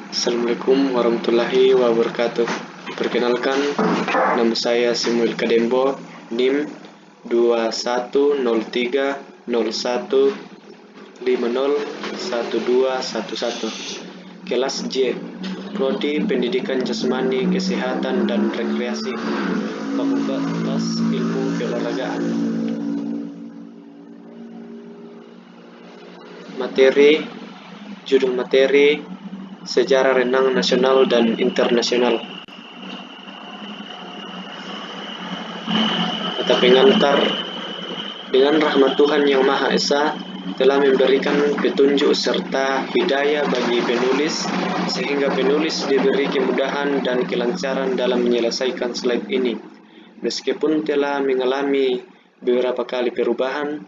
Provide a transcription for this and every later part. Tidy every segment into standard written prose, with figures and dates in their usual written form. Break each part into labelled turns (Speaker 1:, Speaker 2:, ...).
Speaker 1: Assalamualaikum warahmatullahi wabarakatuh. Perkenalkan, nama saya Samuel Kadembo, NIM 210301501211. Kelas J, Prodi Pendidikan Jasmani, Kesehatan dan Rekreasi, Fakultas Ilmu Keolahragaan. Judul materi Sejarah Renang Nasional dan Internasional. Kata pengantar, dengan rahmat Tuhan Yang Maha Esa telah memberikan petunjuk serta hidayah bagi penulis, sehingga penulis diberi kemudahan dan kelancaran dalam menyelesaikan slide ini. Meskipun telah mengalami beberapa kali perubahan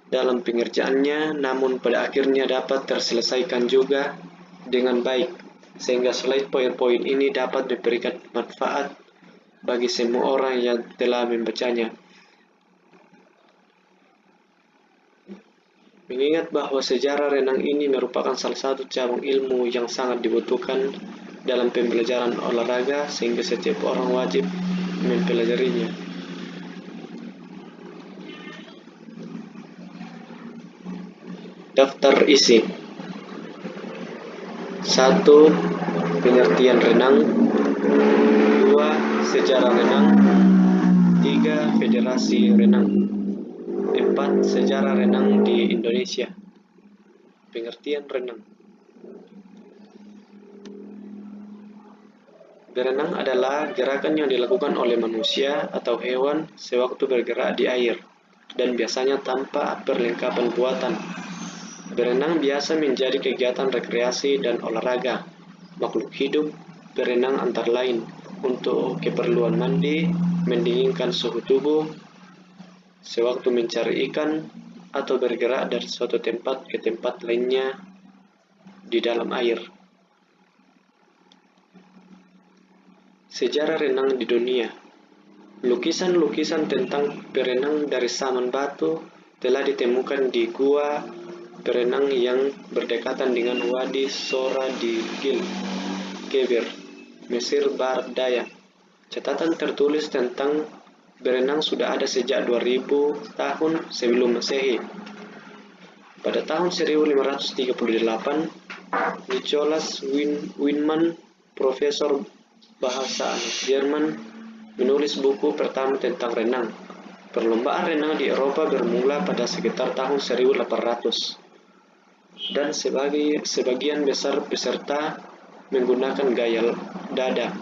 Speaker 1: dalam pengerjaannya, namun pada akhirnya dapat terselesaikan juga dengan baik, sehingga slide PowerPoint ini dapat memberikan manfaat bagi semua orang yang telah membacanya. Mengingat bahwa sejarah renang ini merupakan salah satu cabang ilmu yang sangat dibutuhkan dalam pembelajaran olahraga, sehingga setiap orang wajib mempelajarinya. Daftar isi: 1. Pengertian renang. 2. Sejarah renang. 3. Federasi renang. 4. Sejarah renang di Indonesia. Pengertian renang. Berenang adalah gerakan yang dilakukan oleh manusia atau hewan sewaktu bergerak di air, dan biasanya tanpa perlengkapan buatan. Berenang biasa menjadi kegiatan rekreasi dan olahraga. Makhluk hidup berenang antara lain untuk keperluan mandi, mendinginkan suhu tubuh, sewaktu mencari ikan, atau bergerak dari suatu tempat ke tempat lainnya di dalam air. Sejarah renang di dunia. Lukisan-lukisan tentang berenang dari zaman batu telah ditemukan di gua berenang yang berdekatan dengan Wadi Sora di Geber, Mesir Barat Daya. Catatan tertulis tentang berenang sudah ada sejak 2000 tahun sebelum Masehi. Pada tahun 1538, Nicholas Windman, profesor bahasa anak Jerman, menulis buku pertama tentang renang. Perlombaan renang di Eropa bermula pada sekitar tahun 1800, dan sebagian besar peserta menggunakan gaya dada,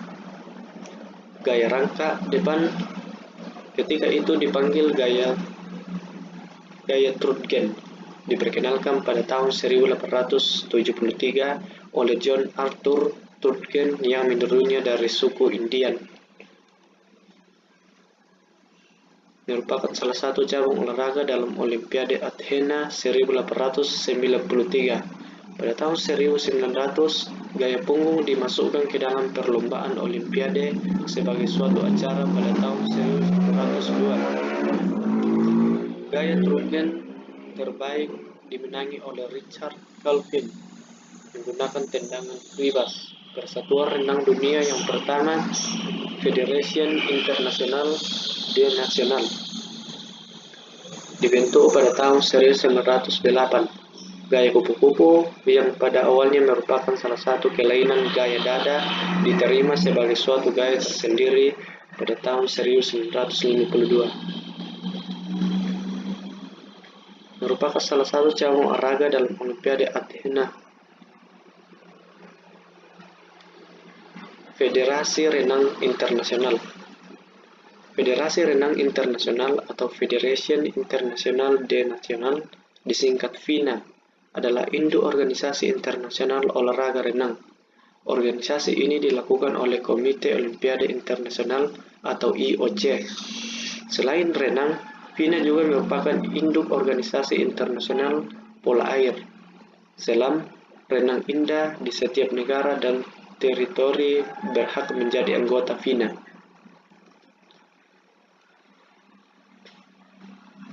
Speaker 1: gaya rangka depan. Ketika itu dipanggil gaya Trudgen. Diperkenalkan pada tahun 1873 oleh John Arthur Trudgen yang menirunya dari suku Indian. Merupakan salah satu cabang olahraga dalam Olimpiade Athena 1893. Pada tahun 1900, gaya punggung dimasukkan ke dalam perlombaan Olimpiade sebagai suatu acara pada tahun 1902. Gaya Trudgen terbaik dimenangi oleh Richard Calvin menggunakan tendangan freebas. Persatuan Renang Dunia yang pertama, Federation International de National, dibentuk pada tahun 1908. Gaya kupu-kupu, yang pada awalnya merupakan salah satu kelainan gaya dada, diterima sebagai suatu gaya tersendiri pada tahun 1952. Merupakan salah satu cabang olahraga dalam Olimpiade Athena. Federasi Renang Internasional. Federasi Renang Internasional atau Federation International de National, disingkat FINA, adalah induk organisasi internasional olahraga renang. Organisasi ini dilakukan oleh Komite Olimpiade Internasional atau IOC. Selain renang, FINA juga merupakan induk organisasi internasional pola air, selam, renang indah di setiap negara dan teritori berhak menjadi anggota FINA.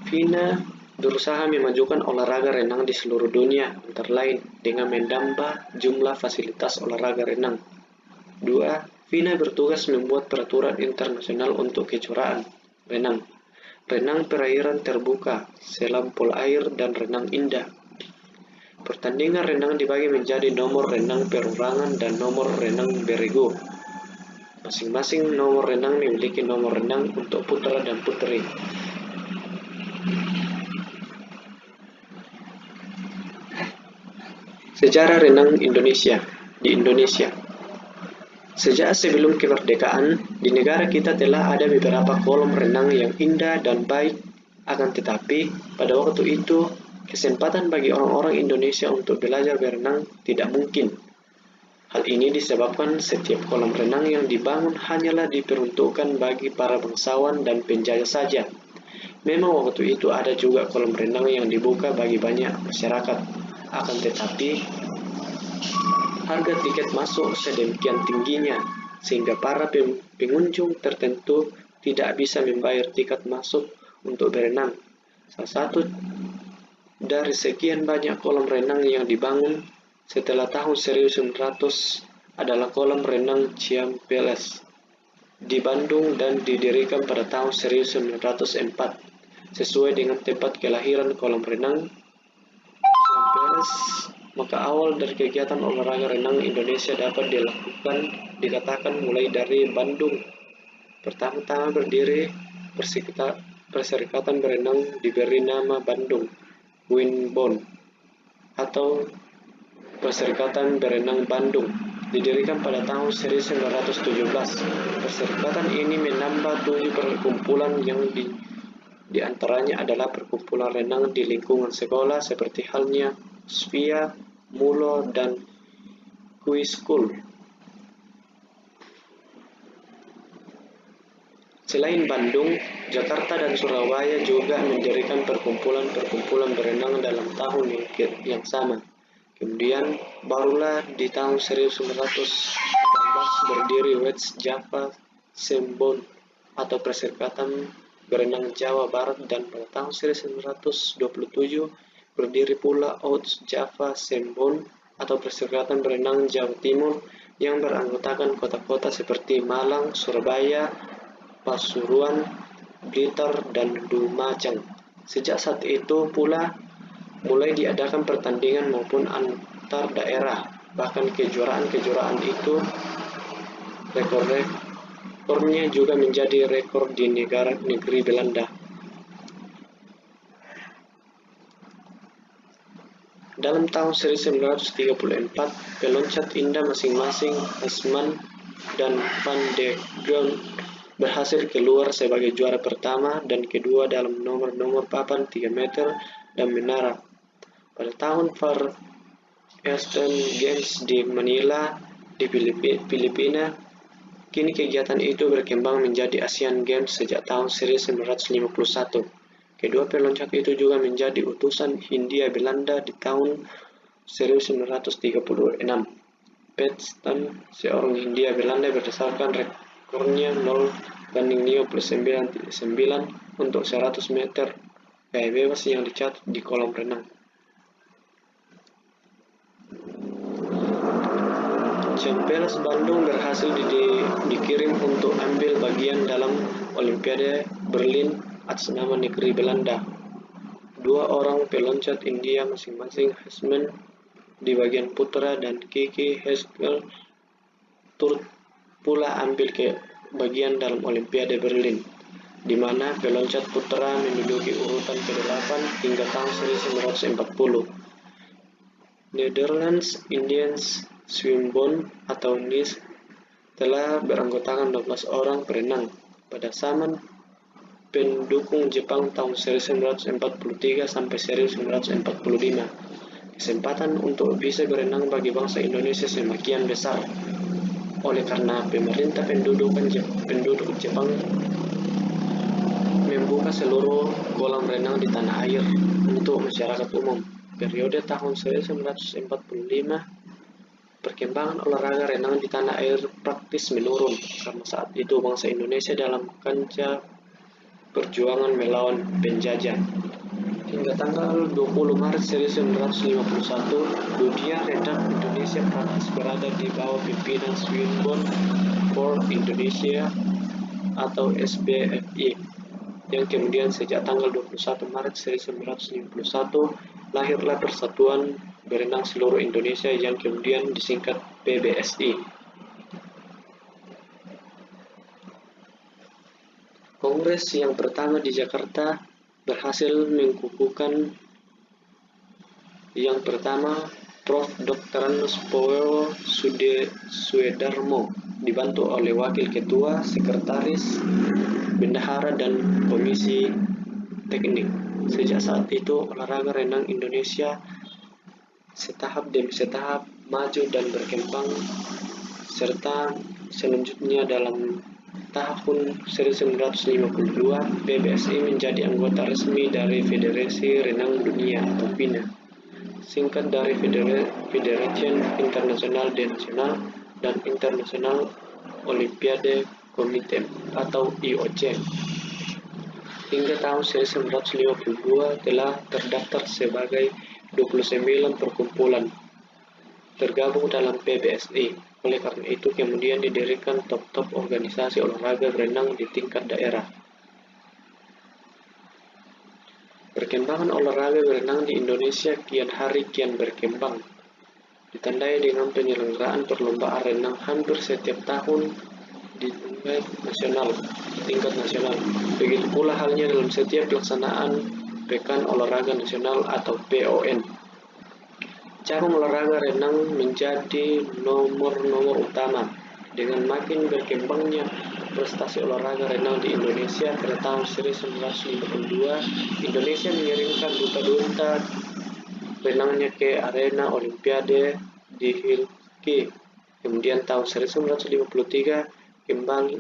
Speaker 1: FINA berusaha memajukan olahraga renang di seluruh dunia, antara lain dengan menambah jumlah fasilitas olahraga renang. 2. FINA bertugas membuat peraturan internasional untuk kejuaraan renang, renang perairan terbuka, selam pol air, dan renang indah. Pertandingan renang dibagi menjadi nomor renang perorangan dan nomor renang beregu. Masing-masing nomor renang memiliki nomor renang untuk putra dan putri. Sejarah renang Indonesia. Di Indonesia, sejak sebelum kemerdekaan, di negara kita telah ada beberapa kolam renang yang indah dan baik. Akan tetapi, pada waktu itu, kesempatan bagi orang-orang Indonesia untuk belajar berenang tidak mungkin. Hal ini disebabkan setiap kolam renang yang dibangun hanyalah diperuntukkan bagi para bangsawan dan penjajah saja. Memang waktu itu ada juga kolam renang yang dibuka bagi banyak masyarakat. Akan tetapi, harga tiket masuk sedemikian tingginya, sehingga para pengunjung tertentu tidak bisa membayar tiket masuk untuk berenang. Salah satu dari sekian banyak kolam renang yang dibangun setelah tahun 1900 adalah kolam renang Ciampelas di Bandung dan didirikan pada tahun 1904. Sesuai dengan tempat kelahiran kolam renang Ciampelas, maka awal dari kegiatan olahraga renang Indonesia dapat dilakukan dikatakan mulai dari Bandung. Pertama-tama berdiri, Perserikatan Berenang diberi nama Bandung Winbond atau Perserikatan Berenang Bandung, didirikan pada tahun 1917. Perserikatan ini menambah 7 perkumpulan yang di antaranya adalah perkumpulan renang di lingkungan sekolah seperti halnya SVIA, MULO, dan Kuiskul. Selain Bandung, Jakarta dan Surabaya juga mendirikan perkumpulan-perkumpulan berenang dalam tahun yang sama. Kemudian, barulah di tahun 1918 berdiri West Java Sembon atau Perserikatan Berenang Jawa Barat, dan pada tahun 1927 berdiri pula Outs Java Sembon atau Perserikatan Berenang Jawa Timur yang beranggotakan kota-kota seperti Malang, Surabaya, Pasuruan, Blitar, dan Lumajang. Sejak saat itu pula mulai diadakan pertandingan maupun antar daerah. Bahkan kejuaraan-kejuaraan itu rekornya juga menjadi rekor di negeri Belanda. Dalam tahun 1934, peloncat indah masing-masing Asman dan Van de Graan berhasil keluar sebagai juara pertama dan kedua dalam nomor papan 3 meter dan menara. Pada tahun Far Eastern Games di Manila, di Filipina, kini kegiatan itu berkembang menjadi Asian Games sejak tahun 1951. Kedua peloncat itu juga menjadi utusan Hindia Belanda di tahun 1936. Paxton, seorang Hindia Belanda berdasarkan rekornya 0:59 untuk 100 meter gaya bebas yang dicatat di kolam renang. Ciampelas Bandung berhasil dikirim untuk ambil bagian dalam Olimpiade Berlin atas nama negeri Belanda. 2 orang peloncat India masing-masing, Hasman di bagian putra dan Kiki Haskell, turut pula ambil ke bagian dalam Olimpiade Berlin, di mana peloncat putra menduduki urutan ke-8 hingga tahun 1940. Netherlands Indians Swimbond atau NIS telah beranggotakan 12 orang perenang. Pada zaman pendukung Jepang tahun 1943 sampai 1945, kesempatan untuk bisa berenang bagi bangsa Indonesia semakin besar. Oleh karena pemerintah penduduk Jepang membuka seluruh kolam renang di tanah air untuk masyarakat umum. Periode tahun 1945, perkembangan olahraga renang di tanah air praktis menurun karena saat itu bangsa Indonesia dalam kancah perjuangan melawan penjajah. Hingga tanggal 20 Maret 1951, dunia renang Indonesia praktis berada di bawah pimpinan Swinburne for Indonesia atau SBFI, yang kemudian sejak tanggal 21 Maret 1951 lahirlah Persatuan Berenang Seluruh Indonesia yang kemudian disingkat PBSI. Kongres yang pertama di Jakarta berhasil mengukuhkan yang pertama Prof. Dr. Anus Poweo Suedarmo dibantu oleh Wakil Ketua, Sekretaris, Bendahara, dan Komisi Teknik. Sejak saat itu, olahraga renang Indonesia setahap demi setahap maju dan berkembang, serta selanjutnya dalam tahun 1952 PBSI menjadi anggota resmi dari Federasi Renang Dunia atau FINA, singkat dari Federation International de National dan International Olympiade Committee atau IOC. Hingga tahun 1952 telah terdaftar sebagai 29 perkumpulan tergabung dalam PBSI. Oleh karena itu kemudian didirikan top-top organisasi olahraga berenang di tingkat daerah. Perkembangan olahraga berenang di Indonesia kian hari kian berkembang, ditandai dengan penyelenggaraan perlombaan renang hampir setiap tahun di tingkat nasional. Begitu pula halnya dalam setiap pelaksanaan Pekan Olahraga Nasional atau PON. Cabang olahraga renang menjadi nomor utama. Dengan makin berkembangnya prestasi olahraga renang di Indonesia, pada tahun 1952 Indonesia mengirimkan duta-duta renangnya ke arena Olimpiade di Helsinki. Kemudian tahun 1953 kembali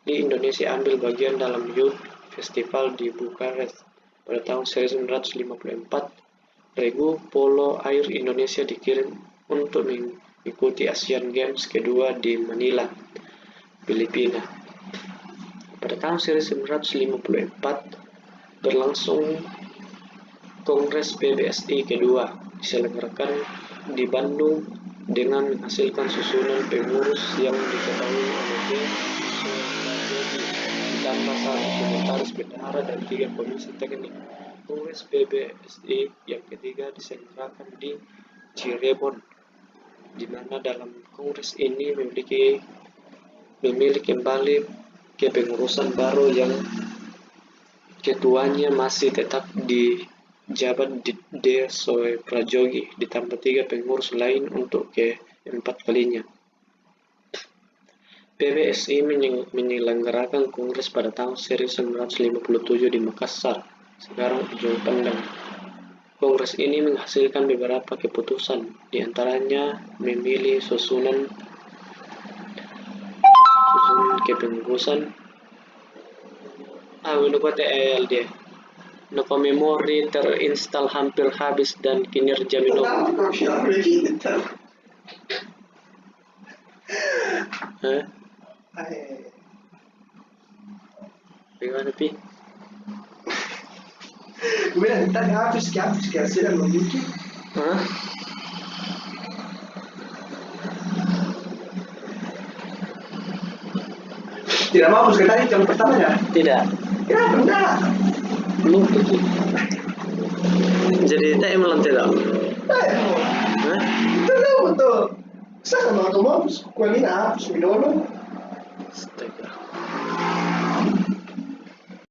Speaker 1: Indonesia ambil bagian dalam Youth Festival di Bukares. Pada tahun 1954 regu polo air Indonesia dikirim untuk mengikuti Asian Games kedua di Manila, Filipina. Pada tahun 1954 berlangsung Kongres PBSI kedua, diselenggarakan di Bandung dengan menghasilkan susunan pengurus yang diketahui oleh ditambah 1 sekretaris bendahara dan 3 komisi teknik. Kongres PBSI yang ketiga diselenggarakan di Cirebon, di mana dalam kongres ini memilih kembali kepengurusan baru yang ketuanya masih tetap dijabat De Soe Prajogi, ditambah 3 pengurus lain untuk keempat kalinya. PBSI menyelenggarakan kongres pada tahun 1957 di Makassar, sekarang Ujung Pandang. Kongres ini menghasilkan beberapa keputusan, diantaranya memilih susunan kepengurusan lupa TLD. Noko memori terinstall hampir habis dan kinerja menurun. Gimana Pi?
Speaker 2: Gue tadi habis hasil yang mungkin. Tidak mau harus tadi jam pertama ya?
Speaker 1: Tidak.
Speaker 2: Kenapa enggak?
Speaker 1: Belum tuh. Jadi TM lan tidak?
Speaker 2: Tidak betul. Saya mau kualitas, kualitas,